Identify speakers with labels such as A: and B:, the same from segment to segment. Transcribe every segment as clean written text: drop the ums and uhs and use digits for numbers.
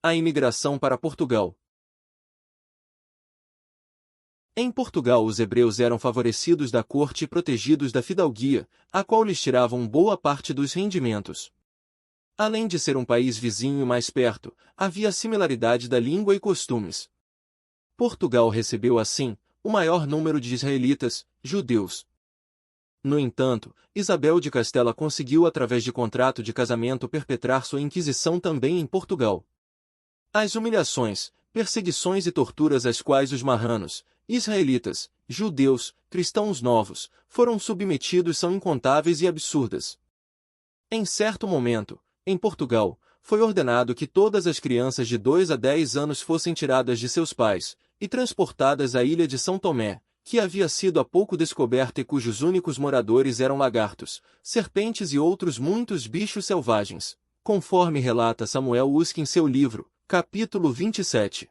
A: A imigração para Portugal. Em Portugal os hebreus eram favorecidos da corte e protegidos da fidalguia, a qual lhes tiravam boa parte dos rendimentos. Além de ser um país vizinho mais perto, havia similaridade da língua e costumes. Portugal recebeu assim o maior número de israelitas, judeus. No entanto, Isabel de Castela conseguiu através de contrato de casamento perpetrar sua Inquisição também em Portugal. As humilhações, perseguições e torturas às quais os marranos, israelitas, judeus, cristãos novos, foram submetidos são incontáveis e absurdas. Em certo momento, em Portugal, foi ordenado que todas as crianças de 2 a 10 anos fossem tiradas de seus pais e transportadas à ilha de São Tomé, que havia sido há pouco descoberta e cujos únicos moradores eram lagartos, serpentes e outros muitos bichos selvagens, conforme relata Samuel Usk em seu livro, capítulo 27.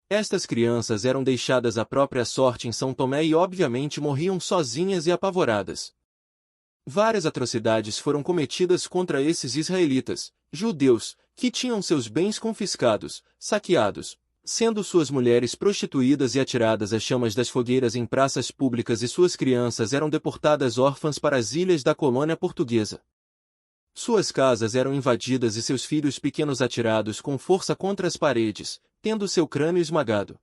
A: Estas crianças eram deixadas à própria sorte em São Tomé e obviamente morriam sozinhas e apavoradas. Várias atrocidades foram cometidas contra esses israelitas, judeus, que tinham seus bens confiscados, saqueados, sendo suas mulheres prostituídas e atiradas às chamas das fogueiras em praças públicas e suas crianças eram deportadas órfãs para as ilhas da colônia portuguesa. Suas casas eram invadidas e seus filhos pequenos atirados com força contra as paredes, tendo seu crânio esmagado.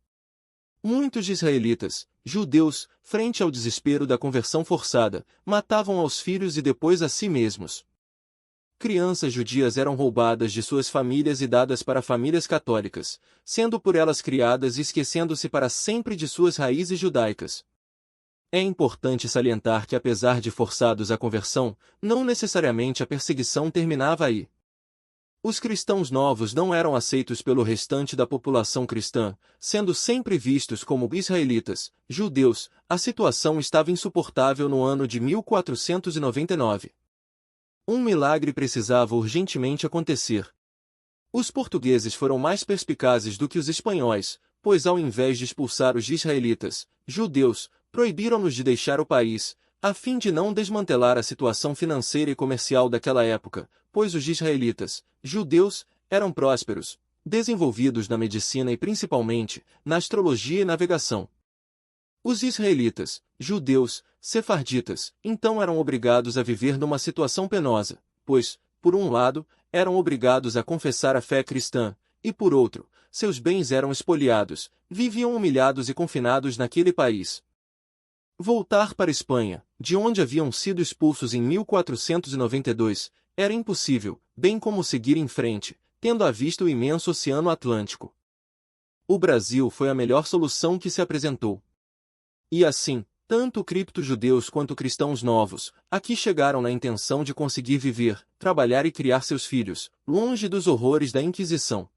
A: Muitos israelitas, judeus, frente ao desespero da conversão forçada, matavam aos filhos e depois a si mesmos. Crianças judias eram roubadas de suas famílias e dadas para famílias católicas, sendo por elas criadas e esquecendo-se para sempre de suas raízes judaicas. É importante salientar que apesar de forçados à conversão, não necessariamente a perseguição terminava aí. Os cristãos novos não eram aceitos pelo restante da população cristã, sendo sempre vistos como israelitas, judeus. A situação estava insuportável no ano de 1499. Um milagre precisava urgentemente acontecer. Os portugueses foram mais perspicazes do que os espanhóis, pois ao invés de expulsar os israelitas, judeus, proibiram-nos de deixar o país, a fim de não desmantelar a situação financeira e comercial daquela época, pois os israelitas, judeus, eram prósperos, desenvolvidos na medicina e principalmente na astrologia e navegação. Os israelitas, judeus, sefarditas, então eram obrigados a viver numa situação penosa, pois, por um lado, eram obrigados a confessar a fé cristã, e por outro, seus bens eram expoliados, viviam humilhados e confinados naquele país. Voltar para a Espanha, de onde haviam sido expulsos em 1492, era impossível, bem como seguir em frente, tendo à vista o imenso Oceano Atlântico. O Brasil foi a melhor solução que se apresentou. E assim, tanto cripto-judeus quanto cristãos novos, aqui chegaram na intenção de conseguir viver, trabalhar e criar seus filhos, longe dos horrores da Inquisição.